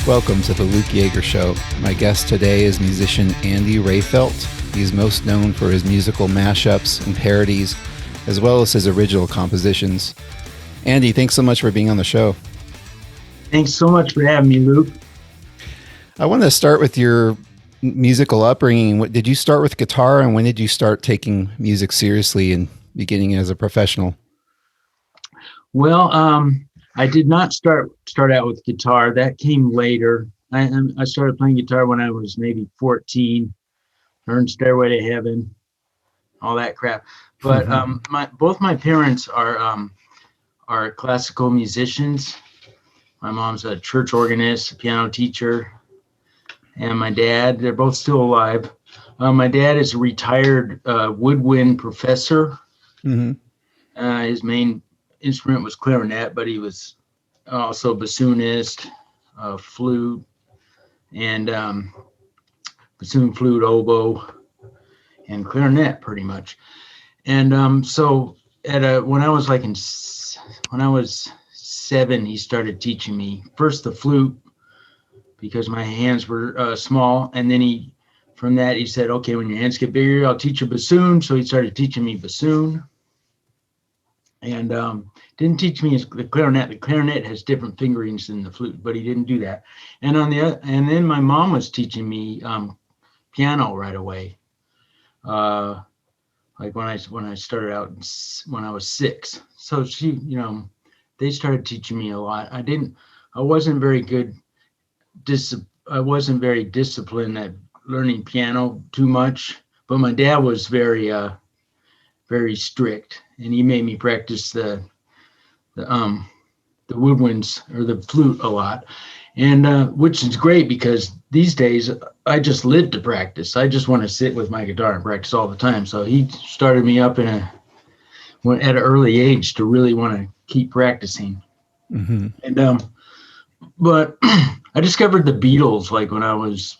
Welcome to the Luke Jaeger Show. My guest today is musician Andy Rehfeldt. He's most known for his musical mashups and parodies, as well as his original compositions. Andy, thanks so much for being on the show. Thanks so much for having me, Luke. I want to start with your musical upbringing. Did you start with guitar, and when did you start taking music seriously and beginning as a professional? Well, I did not start out with guitar. That came later. I started playing guitar when I was maybe 14. Learned Stairway to Heaven, all that crap. But both my parents are classical musicians. My mom's a church organist, a piano teacher, and my dad, they're both still alive. My dad is a retired woodwind professor. Mm-hmm. His main instrument was clarinet, but he was also bassoonist, flute, and bassoon, flute, oboe, and clarinet, pretty much. And so when I was 7, he started teaching me first the flute because my hands were small, and then from that he said, "Okay, when your hands get bigger, I'll teach you bassoon." So he started teaching me bassoon, and didn't teach me the clarinet. The clarinet has different fingerings than the flute, but he didn't do that. And and then my mom was teaching me piano right away. Like when I started out when I was 6. So they started teaching me a lot. I wasn't very disciplined at learning piano too much, but my dad was very strict, and he made me practice the woodwinds or the flute a lot, and which is great because these days I just live to practice. I just want to sit with my guitar and practice all the time. So he started me up at an early age to really want to keep practicing. Mm-hmm. And but I discovered the Beatles like when I was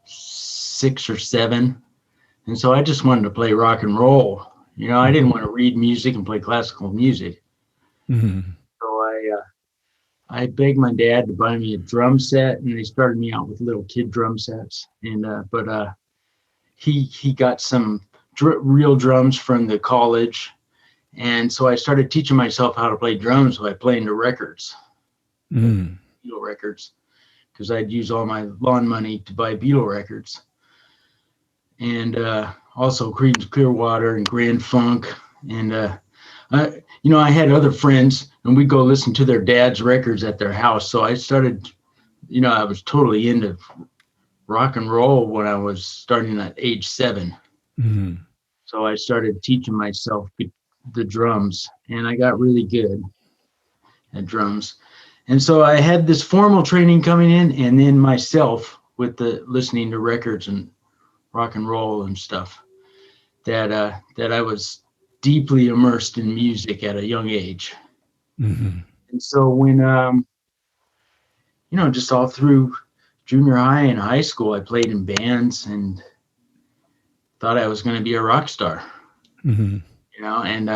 6 or 7, and so I just wanted to play rock and roll. I didn't want to read music and play classical music. Mm-hmm. So I begged my dad to buy me a drum set, and they started me out with little kid drum sets. But he got some real drums from the college, and so I started teaching myself how to play drums by playing the records, Beatle records, because I'd use all my lawn money to buy Beatle records, and also Creedence Clearwater and Grand Funk, and I had other friends, and we'd go listen to their dad's records at their house. So I started, I was totally into rock and roll when I was starting at age 7. Mm-hmm. So I started teaching myself the drums, and I got really good at drums. And so I had this formal training coming in, and then myself with the listening to records and rock and roll and stuff, that I was deeply immersed in music at a young age. Mm-hmm. And so when, just all through junior high and high school, I played in bands and thought I was going to be a rock star. Mm-hmm. And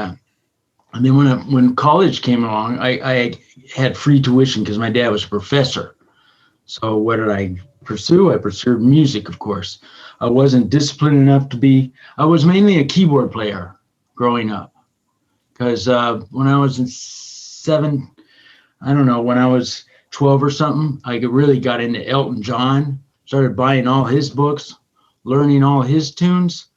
then when college came along, I had free tuition because my dad was a professor. So what did I pursue? I pursued music, of course. I wasn't disciplined enough I was mainly a keyboard player growing up. Because when I was when I was 12 or something, I really got into Elton John, started buying all his books, learning all his tunes.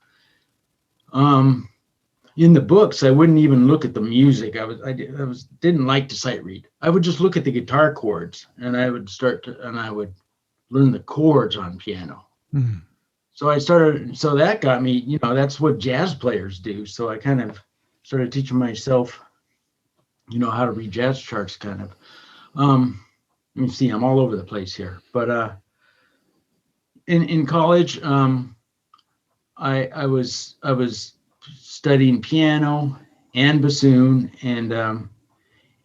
In the books, I wouldn't even look at the music. I didn't like to sight read. I would just look at the guitar chords, and I would I would learn the chords on piano. Mm-hmm. So that got me, that's what jazz players do. So I kind of started teaching myself, how to read jazz charts, kind of. Let me see, I'm all over the place here. But in college, I was studying piano and bassoon, and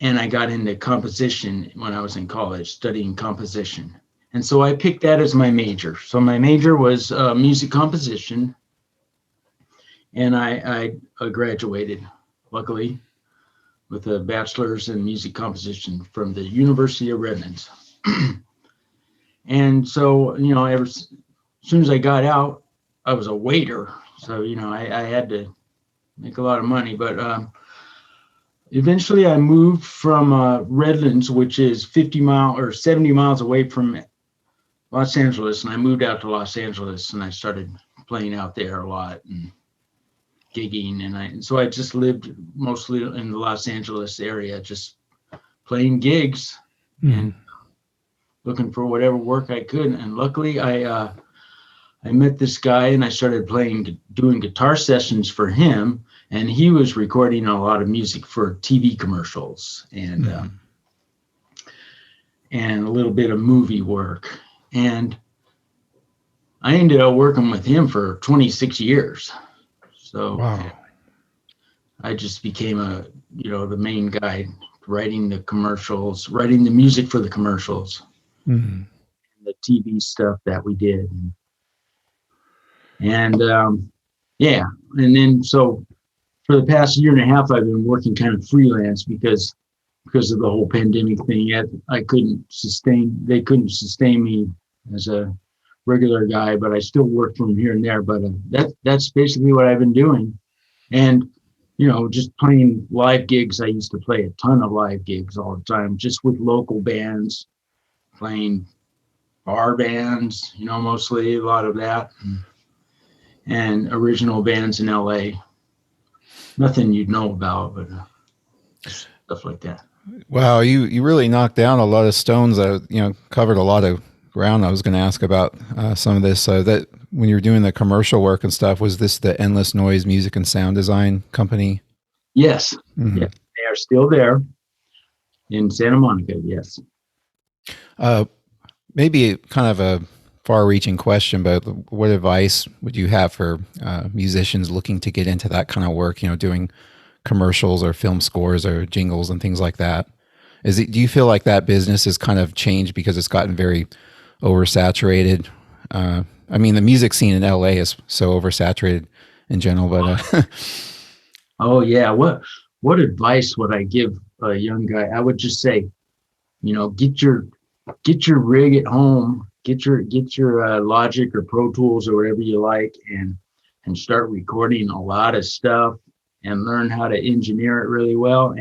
I got into composition when I was in college, studying composition. And so I picked that as my major. So my major was music composition, and I graduated, luckily, with a bachelor's in music composition from the University of Redmond. And so, as soon as I got out, I was a waiter. So, I had to make a lot of money. But eventually I moved from Redlands, which is 70 miles away from Los Angeles. And I moved out to Los Angeles and I started playing out there a lot and gigging. And so I just lived mostly in the Los Angeles area, just playing gigs and looking for whatever work I could. And luckily I met this guy and I started doing guitar sessions for him. And he was recording a lot of music for TV commercials and a little bit of movie work. And I ended up working with him for 26 years. So wow. I just became the main guy writing the commercials, writing the music for the commercials, the TV stuff that we did. And then so for the past year and a half, I've been working kind of freelance because of the whole pandemic thing. They couldn't sustain me as a regular guy, but I still work from here and there. But that's basically what I've been doing. And, just playing live gigs. I used to play a ton of live gigs all the time, just with local bands, playing bar bands, mostly a lot of that. And original bands in LA. Nothing you'd know about, but stuff like that. Wow, you really knocked down a lot of stones. Covered a lot of ground. I was going to ask about some of this. So that when you were doing the commercial work and stuff, was this the Endless Noise Music and Sound Design Company? Yes. Mm-hmm. Yeah, they are still there in Santa Monica. Yes. Maybe kind of a far-reaching question, but what advice would you have for musicians looking to get into that kind of work? Doing commercials or film scores or jingles and things like that. Do you feel like that business has kind of changed because it's gotten very oversaturated? I mean, the music scene in LA is so oversaturated in general, but oh yeah, what advice would I give a young guy? I would just say, get your rig at home, get your Logic or Pro Tools or whatever you like, and start recording a lot of stuff and learn how to engineer it really well,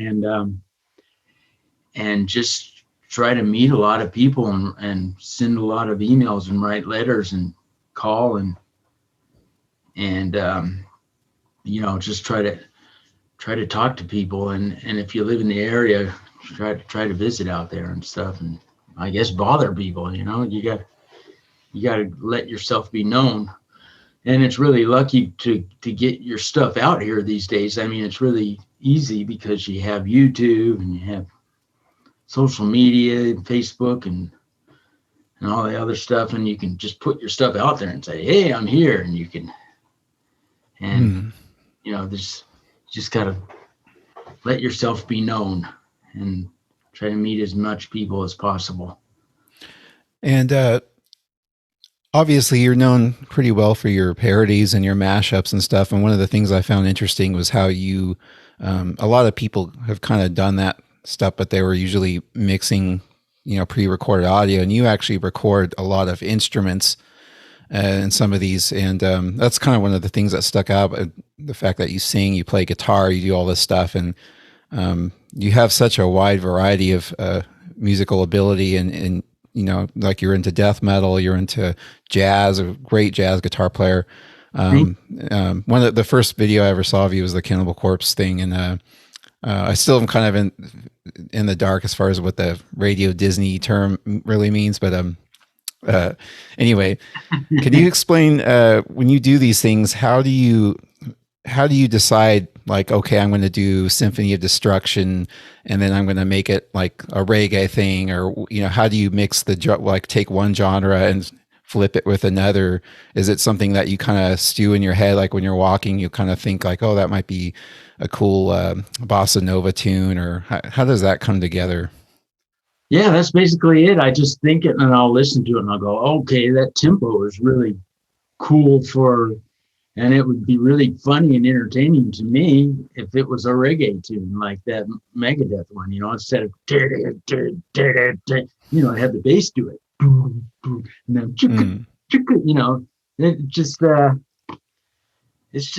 and just try to meet a lot of people and send a lot of emails and write letters and call and just try to talk to people, and if you live in the area, try to visit out there and stuff, and I guess bother people. You got to let yourself be known. And it's really lucky to get your stuff out here these days. I mean, it's really easy because you have YouTube and you have social media, Facebook and all the other stuff, and you can just put your stuff out there and say, "Hey, I'm here," and you can, there's just gotta let yourself be known and try to meet as much people as possible. And obviously, you're known pretty well for your parodies and your mashups and stuff. And one of the things I found interesting was how a lot of people have kind of done that stuff, but they were usually mixing, pre-recorded audio. And you actually record a lot of instruments in some of these. And that's kind of one of the things that stuck out. The fact that you sing, you play guitar, you do all this stuff. And you have such a wide variety of musical ability and like you're into death metal, you're into jazz, a great jazz guitar player. One of the first video I ever saw of you was the Cannibal Corpse thing. And I still am kind of in the dark as far as what the Radio Disney term really means. But anyway, can you explain when you do these things, how do you decide, like, okay, I'm going to do Symphony of Destruction and then I'm going to make it like a reggae thing, or, how do you mix take one genre and flip it with another? Is it something that you kind of stew in your head? Like when you're walking, you kind of think like, oh, that might be a cool bossa nova tune, or how does that come together? Yeah, that's basically it. I just think it and I'll listen to it and I'll go, okay, that tempo is really cool and it would be really funny and entertaining to me if it was a reggae tune like that Megadeth one, instead of, it had the bass do it. boom, boom, and then chicka, Mm. chicka, it just it's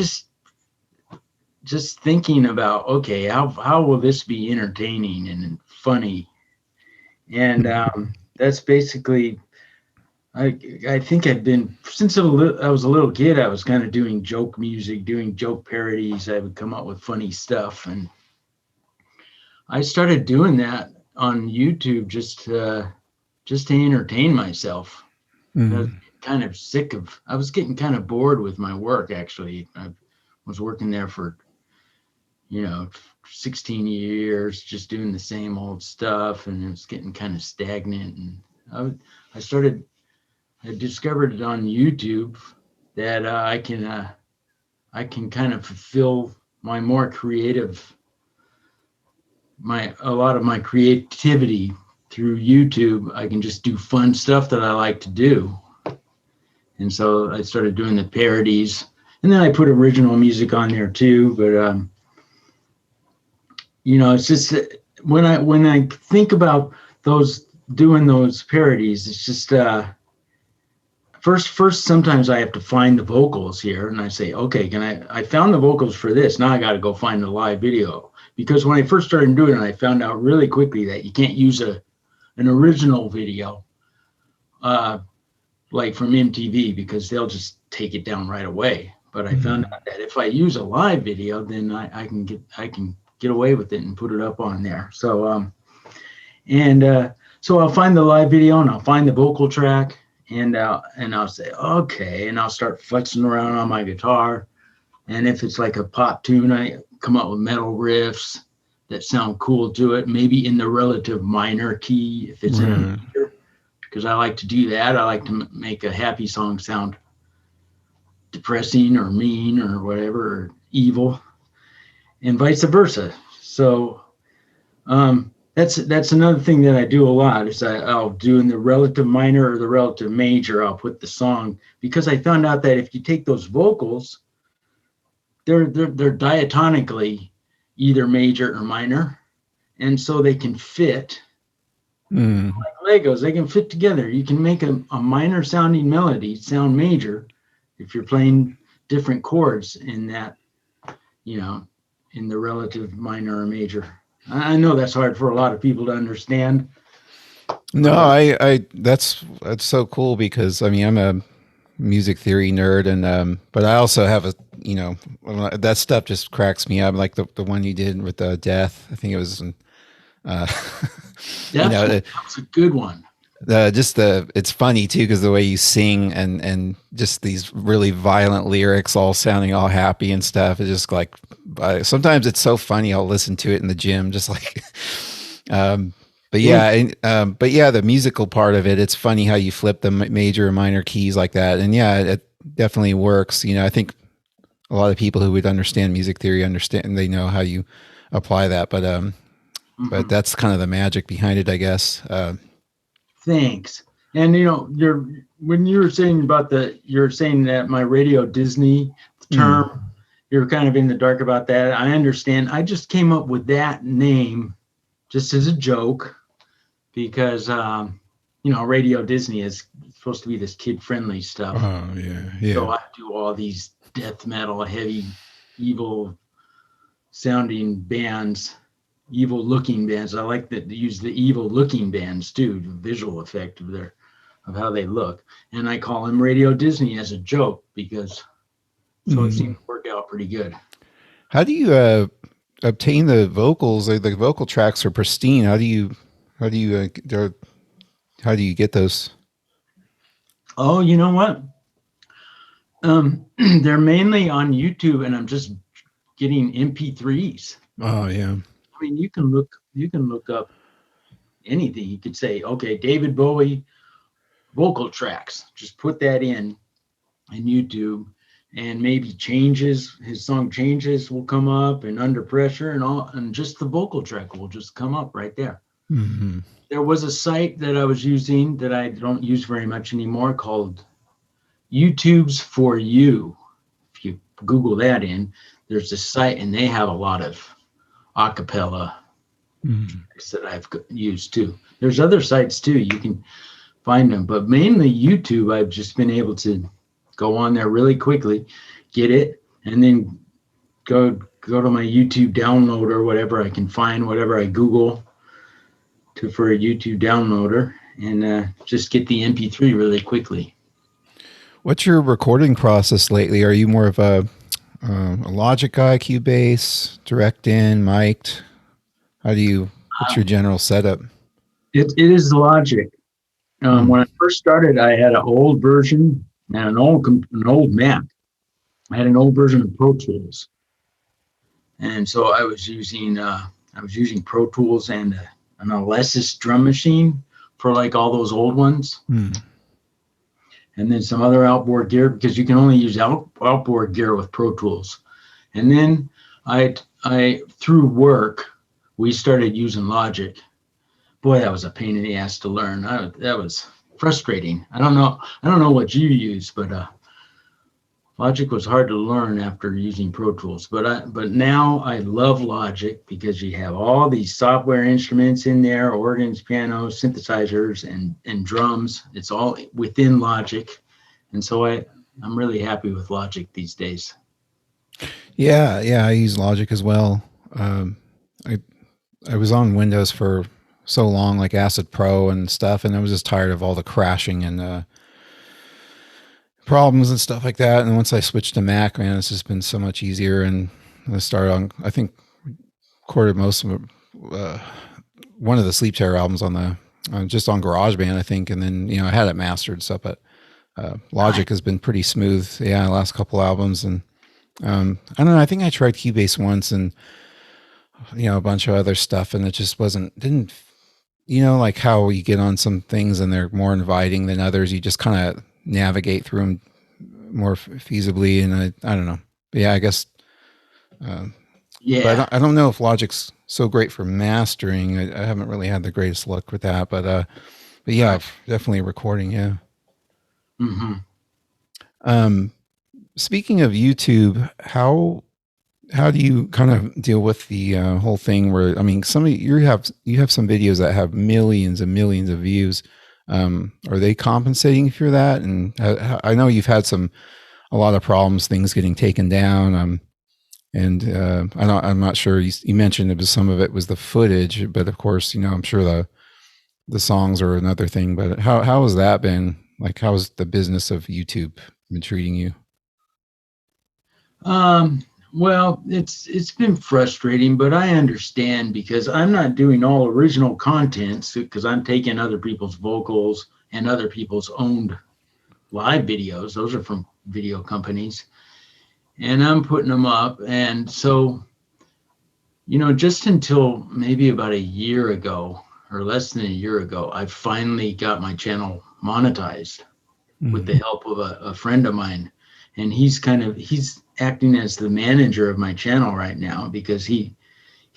just thinking about, okay, how will this be entertaining and funny? And that's basically, I think I've been, since I was a little kid, I was kind of doing joke music, doing joke parodies. I would come up with funny stuff, and I started doing that on YouTube just to entertain myself. I was Mm. kind of I was getting kind of bored with my work, actually. I was working there for, 16 years, just doing the same old stuff, and it was getting kind of stagnant. And I started, I discovered it on YouTube that I can kind of fulfill my more creative, a lot of my creativity through YouTube. I can just do fun stuff that I like to do. And so I started doing the parodies, and then I put original music on there too. But it's just that when I think about those doing those parodies, it's just first sometimes I have to find the vocals here, and I say, okay, I found the vocals for this. Now I got to go find the live video, because when I first started doing it, I found out really quickly that you can't use an original video. Like from MTV, because they'll just take it down right away. But I found out that if I use a live video, then I can get away with it and put it up on there. So so I'll find the live video and I'll find the vocal track, and I'll say okay, and I'll start flexing around on my guitar. And if it's like a pop tune, I come up with metal riffs that sound cool to it, maybe in the relative minor key if it's in a major, because I like to do that. I like to make a happy song sound depressing or mean or whatever, or evil, and vice versa. So that's another thing that I do a lot, is I'll do in the relative minor or the relative major. I'll put the song, because I found out that if you take those vocals, they're diatonically either major or minor, and so they can fit. Like Legos, they can fit together. You can make a minor sounding melody sound major if you're playing different chords in that, in the relative minor or major. I know that's hard for a lot of people to understand. No, I that's so cool, because I mean I'm a music theory nerd, and but I also have a that stuff just cracks me up, like the one you did with the death. I think it was uh That was a good one. it's funny too, because the way you sing, and just these really violent lyrics all sounding all happy and stuff, is just like sometimes it's so funny. I'll listen to it in the gym, just like but but yeah, the musical part of it, it's funny how you flip the major and minor keys like that. And yeah, it definitely works. I think a lot of people who would understand music theory understand, they know how you apply that, but that's kind of the magic behind it, I guess. Thanks. And when you were saying about you're saying that my Radio Disney term, you're kind of in the dark about that. I understand. I just came up with that name just as a joke, because Radio Disney is supposed to be this kid-friendly stuff. Oh yeah. So I do all these death metal, heavy, evil sounding bands, evil looking bands. I like to use the evil looking bands too, the visual effect of how they look. And I call them Radio Disney as a joke, because it seemed to work out pretty good. How do you obtain the vocals? The vocal tracks are pristine. How do you get those? Oh, you know what? They're mainly on YouTube, and I'm just getting MP3s. Oh yeah. I mean, you can look up anything. You could say, okay, David Bowie vocal tracks. Just put that in YouTube, and maybe his song Changes will come up, and Under Pressure and just the vocal track will just come up right there. There was a site that I was using that I don't use very much anymore, called YouTube's For You. If you Google that there's a site, and they have a lot of acapella tracks that I've used too. There's other sites too. You can find them. But mainly YouTube, I've just been able to go on there really quickly, get it, and then go to my YouTube download or whatever I can find, whatever I Google for a YouTube downloader, and just get the MP3 really quickly. What's your recording process lately? Are you more of a Logic guy, Cubase, direct in, mic'd? What's your general setup? It is Logic. When I first started, I had an old version and an old Mac. I had an old version of Pro Tools, and so I was using Pro Tools and an Alesis drum machine for like all those old ones, and then some other outboard gear, because you can only use outboard gear with Pro Tools. And then I through work, we started using Logic. Boy, that was a pain in the ass to learn. That was frustrating. I don't know what you use, but Logic was hard to learn after using Pro Tools. But now I love Logic because you have all these software instruments in there, organs, pianos, synthesizers, and drums. It's all within Logic, and so I'm really happy with Logic these days. Yeah, I use Logic as well. I was on Windows for so long, like Acid Pro and stuff, and I was just tired of all the crashing and problems and stuff like that. And once I switched to Mac, man, it's just been so much easier. And I started on, I think, recorded most of one of the Sleep Terror albums on the just on GarageBand, I think, and then I had it mastered stuff. But Logic has been pretty smooth, the last couple albums. And I don't know. I think I tried Cubase once, and a bunch of other stuff, and it just didn't. Like how you get on some things and they're more inviting than others. You just kind of navigate through them more feasibly, and I don't know. But yeah, I guess. But I don't know if Logic's so great for mastering. I haven't really had the greatest luck with that, but yeah, definitely recording. Yeah. Mm-hmm. Speaking of YouTube, how do you kind of deal with the whole thing where, I mean, you have some videos that have millions and millions of views. Are they compensating for that? And I know you've had a lot of problems, things getting taken down. I'm not sure, you mentioned some of it was the footage, but of course, I'm sure the songs are another thing, but how has that been? Like, how has the business of YouTube been treating you? Well, it's been frustrating, but I understand because I'm not doing all original content, because I'm taking other people's vocals and other people's owned live videos. Those are from video companies, and I'm putting them up. And so, just until maybe about a year ago or less than a year ago, I finally got my channel monetized with the help of a friend of mine. And he's acting as the manager of my channel right now, because he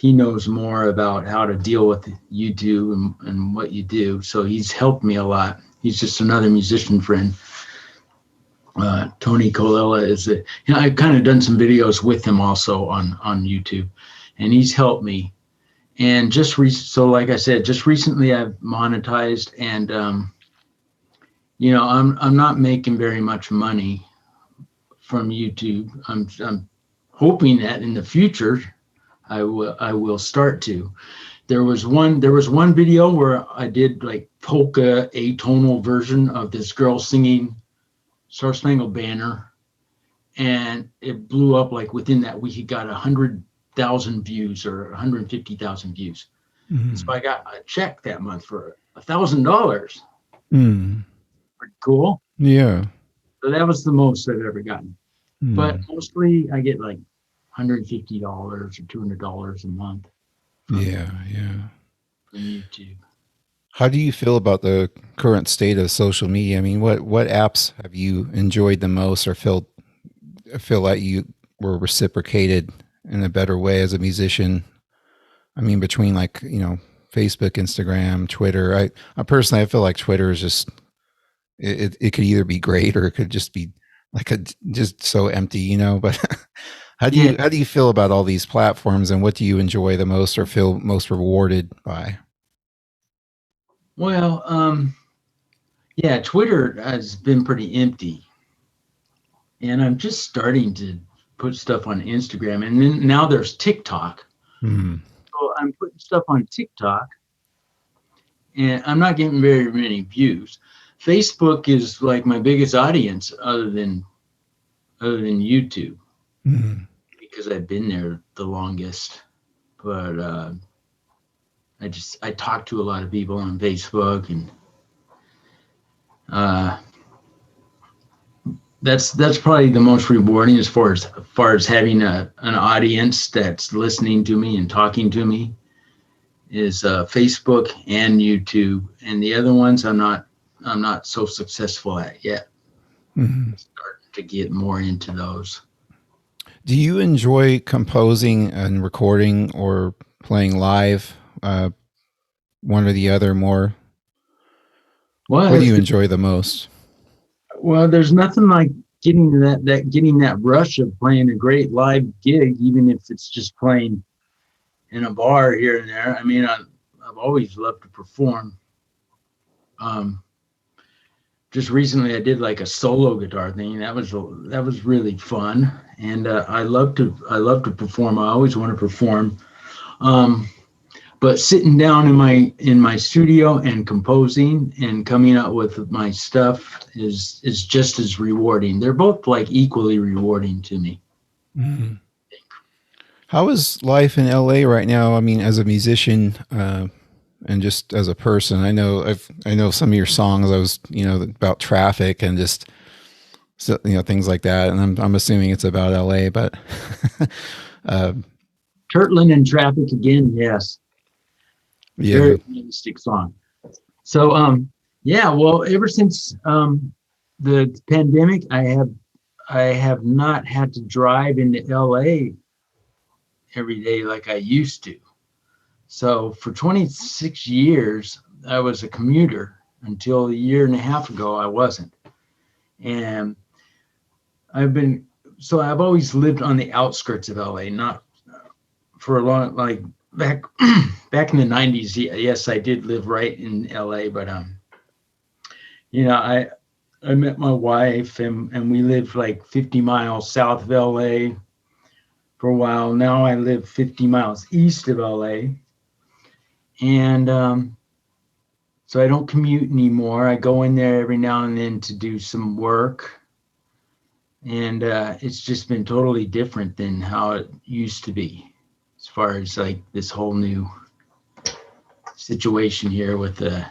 knows more about how to deal with YouTube and what you do. So he's helped me a lot. He's just another musician friend. Tony Colella I've kind of done some videos with him also on YouTube, and he's helped me. And so like I said, just recently I've monetized, and I'm not making very much money from YouTube. I'm hoping that in the future I will start to. There was one video where I did like polka atonal version of this girl singing Star Spangled Banner, and it blew up. Like within that week, it got 100,000 views or 150,000 views. So I got a check that month for $1,000. Pretty cool. Yeah. So that was the most I've ever gotten. But mostly I get like $150 or $200 a month. From YouTube. How do you feel about the current state of social media? I mean, what apps have you enjoyed the most, or feel like you were reciprocated in a better way as a musician? I mean, between like, Facebook, Instagram, Twitter. I personally, I feel like Twitter is just, it could either be great or it could just be like just so empty, but how do you feel about all these platforms, and what do you enjoy the most or feel most rewarded by? Well, Yeah, Twitter has been pretty empty, and I'm just starting to put stuff on Instagram, and then now there's TikTok. Hmm. So I'm putting stuff on TikTok, and I'm not getting very many views. Facebook is like my biggest audience, other than YouTube, Hmm. because I've been there the longest. But I talk to a lot of people on Facebook, and uh, that's probably the most rewarding as far as having an audience that's listening to me and talking to me is Facebook and YouTube, and the other ones I'm not so successful at yet. Hmm. Starting to get more into those. Do you enjoy composing and recording or playing live? One or the other more? Well, What do you enjoy the most? there's nothing like getting that rush of playing a great live gig, even if it's just playing in a bar here and there. I mean, I've always loved to perform. Um, just recently, I did like a solo guitar thing. That was really fun, and I love to perform. I always want to perform. Um, but sitting down in my studio and composing and coming up with my stuff is just as rewarding. They're both like equally rewarding to me. Mhm. How is life in LA right now? I mean, as a musician, and just as a person, I know some of your songs. I was, about traffic and just, so, things like that. And I'm assuming it's about LA, but uh, Turtlin and Traffic again, yes, yeah. very realistic song. So yeah, well, ever since the pandemic, I have not had to drive into LA every day like I used to. So for 26 years, I was a commuter until a year and a half ago, I wasn't. And I've been, so I've always lived on the outskirts of LA, not for a long, like back, back in the 90s. Yes, I did live right in LA, but, I met my wife and we lived like 50 miles south of LA for a while. Now I live 50 miles east of LA. And, so I don't commute anymore. I go in there every now and then to do some work, and it's just been totally different than how it used to be, as far as like this whole new situation here with the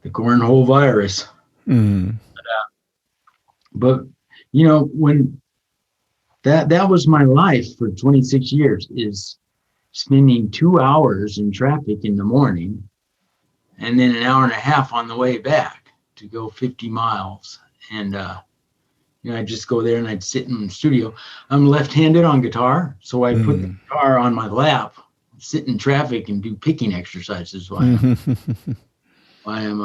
cornhole virus. Mm. But when that was my life for 26 years, is spending 2 hours in traffic in the morning and then an hour and a half on the way back to go 50 miles. And I'd just go there and I'd sit in the studio. I'm left-handed on guitar, so I put the Mm. guitar on my lap, sit in traffic, and do picking exercises while I'm playing,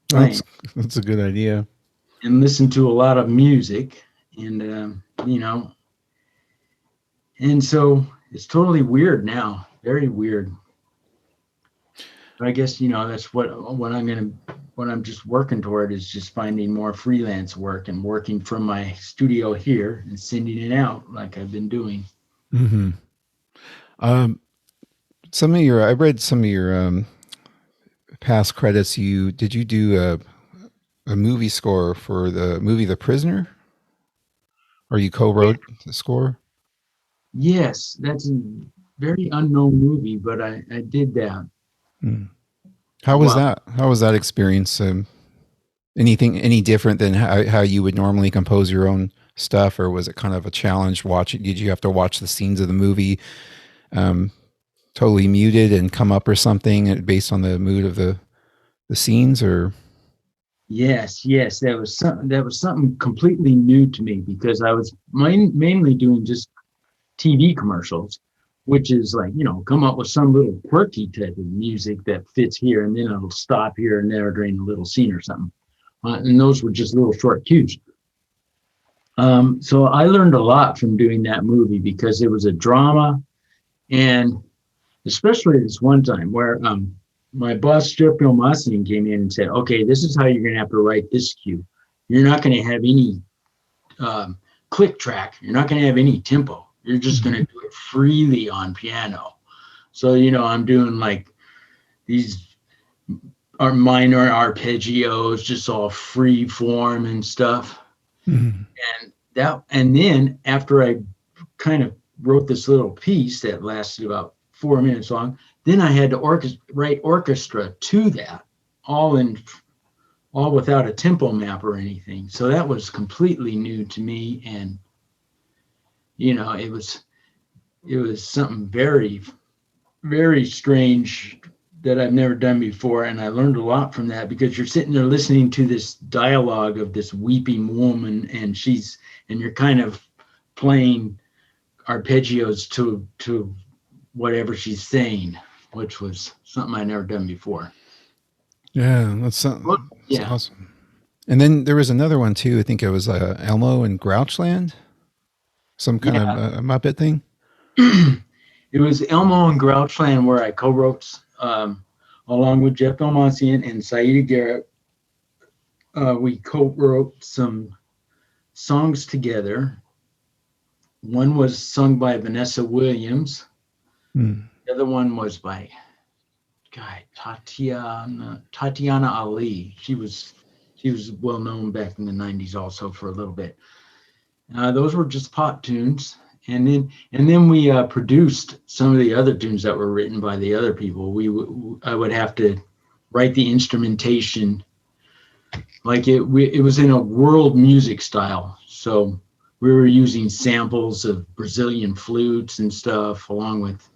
that's that's a good idea. and listen to a lot of music, and and so it's totally weird now, very weird. But I guess that's what I'm just working toward, is just finding more freelance work and working from my studio here and sending it out like I've been doing. Hmm. Um, I read some of your past credits. You do a movie score for the movie The Prisoner, or you co-wrote the score? Yes, that's a very unknown movie, but I did that Mm. a while. How was that experience? Any different than how you would normally compose your own stuff, or was it kind of a challenge watching? Did you have to watch the scenes of the movie um, totally muted and come up or something based on the mood of the scenes, or? Yes, yes, that was something completely new to me, because I was mainly doing just TV commercials, which is like, come up with some little quirky type of music that fits here, and then it'll stop here and there during a little scene or something. And those were just little short cues. So I learned a lot from doing that movie, because it was a drama, and especially this one time where my boss, Jeff Bilmassian, came in and said, okay, this is how you're going to have to write this cue. You're not going to have any click track. You're not going to have any tempo. You're just going to do it freely on piano. So, I'm doing like these are minor arpeggios, just all free form and stuff. Mm-hmm. And then after I kind of wrote this little piece that lasted about 4 minutes long, then I had to write orchestra to that, all without a tempo map or anything. So that was completely new to me, and it was something very, very strange that I've never done before, and I learned a lot from that, because you're sitting there listening to this dialogue of this weeping woman, and you're kind of playing arpeggios to whatever she's saying, which was something I never done before. Yeah, that's awesome. And then there was another one too. I think it was Elmo and Grouchland, some kind of a Muppet thing. It was Elmo and Grouchland, where I co-wrote along with Jeff Belmontian and Saida Garrett. We co-wrote some songs together. One was sung by Vanessa Williams. The other one was by Tatiana Ali. She was well known back in the 90s also for a little bit. Those were just pop tunes. And then we produced some of the other tunes that were written by the other people. I would have to write the instrumentation, like it was in a world music style. So we were using samples of Brazilian flutes and stuff, along with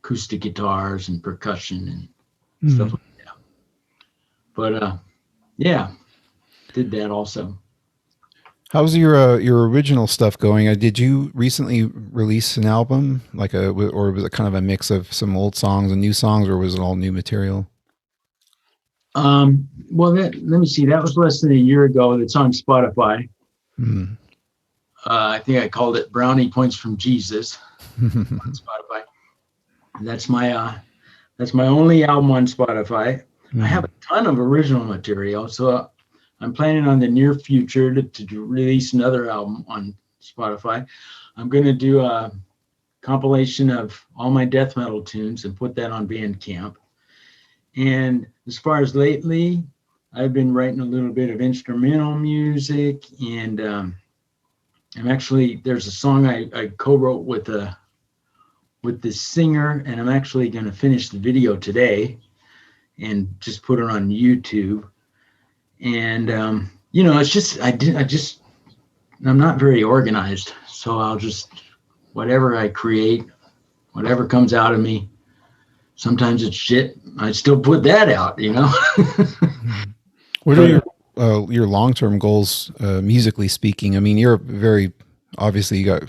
acoustic guitars and percussion and stuff like that. But did that also. How's your original stuff going? Did you recently release an album, or was it kind of a mix of some old songs and new songs, or was it all new material? Well, let me see. That was less than a year ago. It's on Spotify. I think I called it Brownie Points from Jesus on Spotify. And that's my only album on Spotify. I have a ton of original material, so I'm planning on the near future to release another album on Spotify. I'm going to do a compilation of all my death metal tunes and put that on Bandcamp. And as far as lately, I've been writing a little bit of instrumental music, and there's a song I co-wrote with this singer, and I'm actually going to finish the video today and just put it on YouTube. And it's just I'm not very organized, so I'll just, whatever I create, whatever comes out of me. Sometimes it's shit, I still put that out. What are your long-term goals, musically speaking? I mean, you got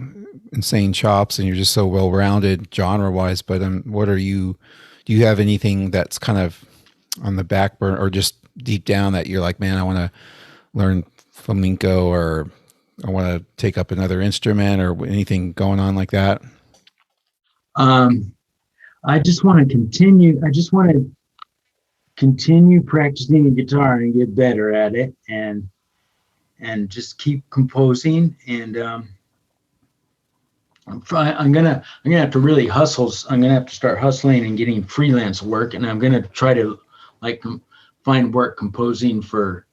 insane chops, and you're just so well-rounded genre-wise. But do you have anything that's kind of on the back burner, or just deep down, that you're like, man, I want to learn flamenco, or I want to take up another instrument, or anything going on like that? I just want to continue practicing the guitar and get better at it, and just keep composing. And I'm gonna have to really hustle. I'm gonna have to start hustling and getting freelance work, and I'm gonna try to find work composing for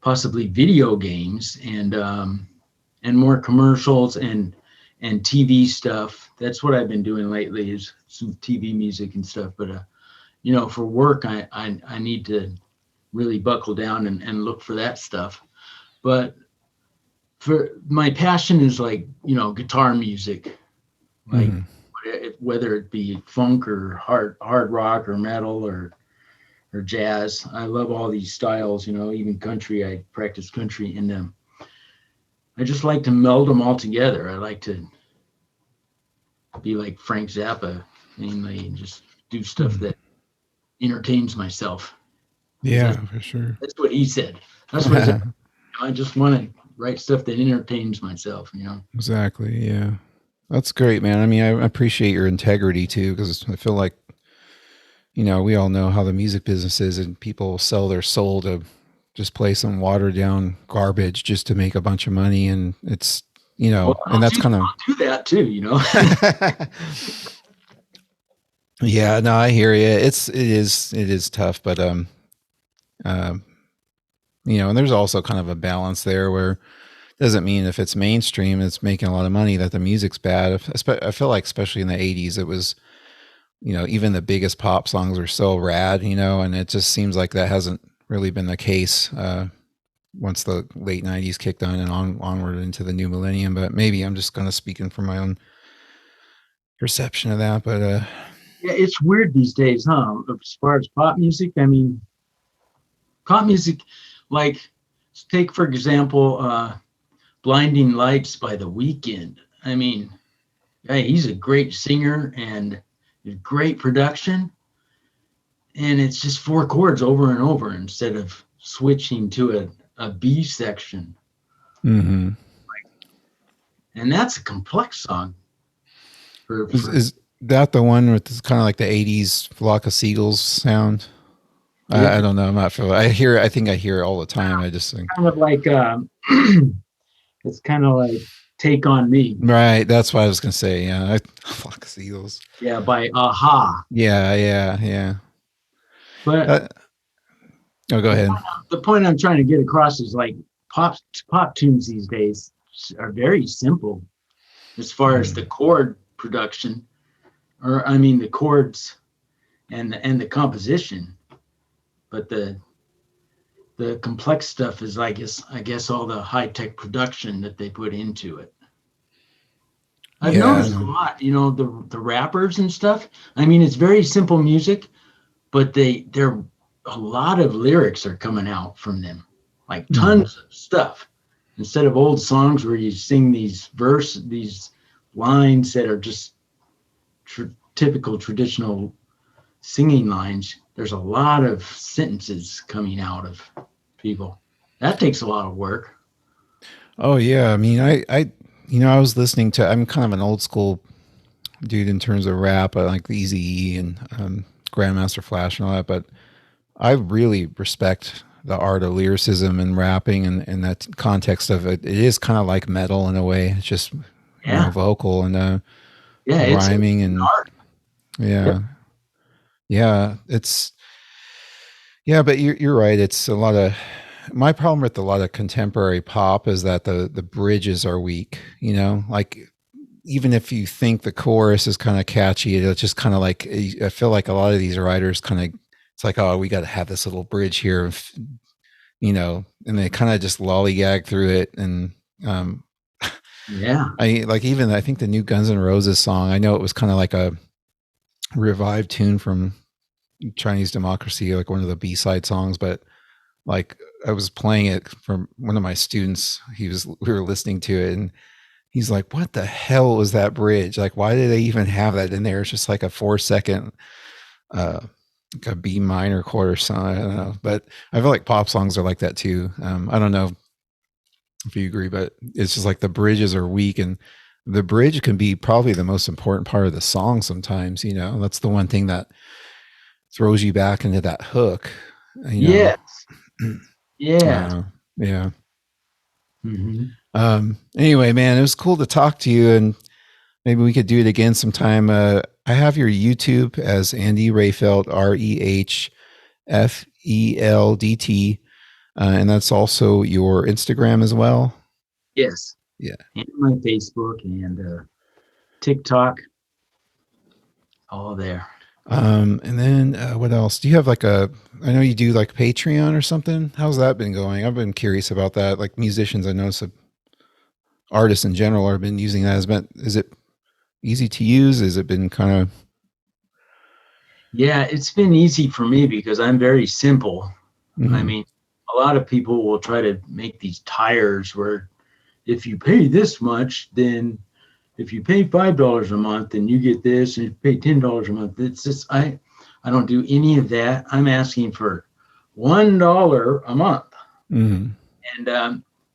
possibly video games and more commercials and TV stuff. That's what I've been doing lately, is some TV music and stuff. But for work, I need to really buckle down and look for that stuff. But for my passion is guitar music, whether it be funk or hard rock or metal or jazz. I love all these styles, even country. I practice country, and I just like to meld them all together. I like to be like Frank Zappa mainly, and just do stuff that entertains myself. Yeah, for sure. That's what he said. That's what he said. I just want to write stuff that entertains myself, Exactly. Yeah. That's great, man. I mean, I appreciate your integrity too, because I feel like, we all know how the music business is, and people sell their soul to just play some watered down garbage just to make a bunch of money. And it's, Well, and that's kind of, I'll do that too, yeah, no, I hear you. It is tough, but, um, and there's also kind of a balance there where doesn't mean if it's mainstream, it's making a lot of money that the music's bad. I feel like especially in the 80s, it was, even the biggest pop songs were so rad, and it just seems like that hasn't really been the case once the late 90s kicked on and onward into the new millennium. But maybe I'm just kind of speaking from my own perception of that. But yeah, it's weird these days, huh? As far as pop music, I mean, pop music, like, take for example, Blinding Lights by The Weeknd. I mean, hey, he's a great singer and great production. And it's just four chords over and over instead of switching to a B section. mm-hmm. And that's a complex song. Is that the one with kind of like the 80s Flock of Seagulls sound? Yeah. I don't know. I'm not sure. I think I hear it all the time. I just think. Kind of like, it's kind of like Take On Me. Right. That's what I was going to say. Yeah. Flock of Seagulls. Yeah, by Aha. Yeah. But go ahead. the point I'm trying to get across is like pop tunes these days are very simple as far as the chord production, or I mean the chords and the composition. But the complex stuff is, I guess all the high tech production that they put into it. I've noticed a lot, the rappers and stuff. I mean, it's very simple music, but they're a lot of lyrics are coming out from them, like tons of stuff. Instead of old songs where you sing these lines that are just typical traditional singing lines, there's a lot of sentences coming out of people. That takes a lot of work. Oh yeah, I mean, I was listening to. I'm kind of an old school dude in terms of rap. I like Eazy-E and Grandmaster Flash and all that, but I really respect the art of lyricism and rapping and that context of it. It is kind of like metal in a way. It's just vocal and rhyming and art. It's but you're right. It's a lot of my problem with a lot of contemporary pop is that the bridges are weak. Like even if you think the chorus is kind of catchy, it's just kind of like I feel like a lot of these writers kind of it's like, oh, we got to have this little bridge here, and they kind of just lollygag through it. And I think the new Guns N' Roses song, I know it was kind of like a revived tune from Chinese Democracy, like one of the B-side songs, but like I was playing it for one of my students. We were listening to it and he's like, what the hell was that bridge? Like, why did they even have that in there? It's just like a 4-second, like a B minor chord or something. I don't know, but I feel like pop songs are like that too. I don't know if you agree, but it's just like the bridges are weak, and the bridge can be probably the most important part of the song sometimes. That's the one thing that throws you back into that hook. Yes. Yeah. Anyway, man, it was cool to talk to you, and maybe we could do it again sometime. I have your YouTube as Andy Rehfeldt, Rehfeldt, and that's also your Instagram as well. Yes. Yeah. And my Facebook and TikTok, all there. And then what else? Do you have I know you do like Patreon or something. How's that been going? I've been curious about that. Like musicians, I notice artists in general have been using that. Is it easy to use? Has it been kind of? Yeah, it's been easy for me because I'm very simple. Mm-hmm. I mean, a lot of people will try to make these tires where if you pay this much, then if you pay $5 a month, then you get this, and if you pay $10 a month, it's just I don't do any of that. I'm asking for $1 a month,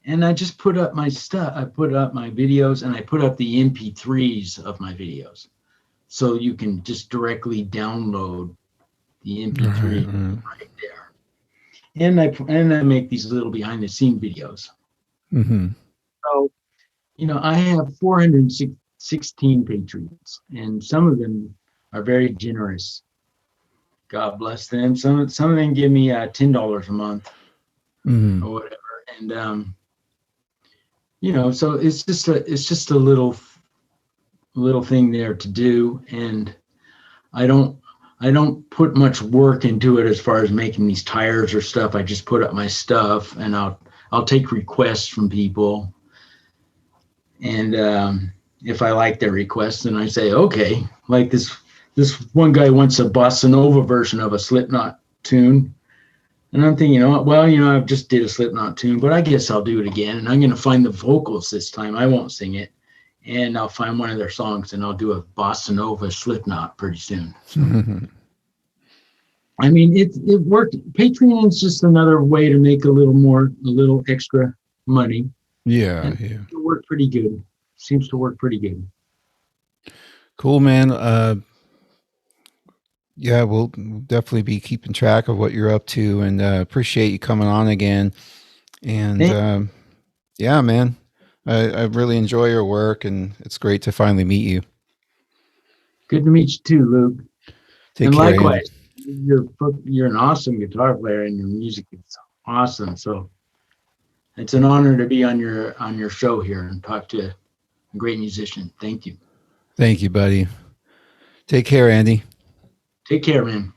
and I just put up my stuff. I put up my videos, and I put up the MP3s of my videos, so you can just directly download the MP3 right there. And I make these little behind the scene videos. Mm-hmm. So, I have 416 patrons, and some of them are very generous. God bless them. Some of them give me $10 a month or whatever, and so it's just a little thing there to do, and I don't put much work into it as far as making these tires or stuff. I just put up my stuff, and I'll take requests from people, and if I like their requests, then I say okay. Like this one guy wants a bossa nova version of a Slipknot tune, and I'm thinking, I just did a Slipknot tune, but I guess I'll do it again, and I'm going to find the vocals this time. I won't sing it, and I'll find one of their songs, and I'll do a bossa nova Slipknot pretty soon. So. I mean, it worked. Patreon's just another way to make a little extra money. Yeah, and yeah. It worked pretty good. Seems to work pretty good. Cool, man. Yeah, we'll definitely be keeping track of what you're up to, and appreciate you coming on again. And yeah, man, I really enjoy your work, and it's great to finally meet you. Good to meet you too, Luke. Take and care, likewise, Andy. you're an awesome guitar player, and your music is awesome. So it's an honor to be on your show here and talk to a great musician. Thank you. Thank you, buddy. Take care, Andy. Take care, man.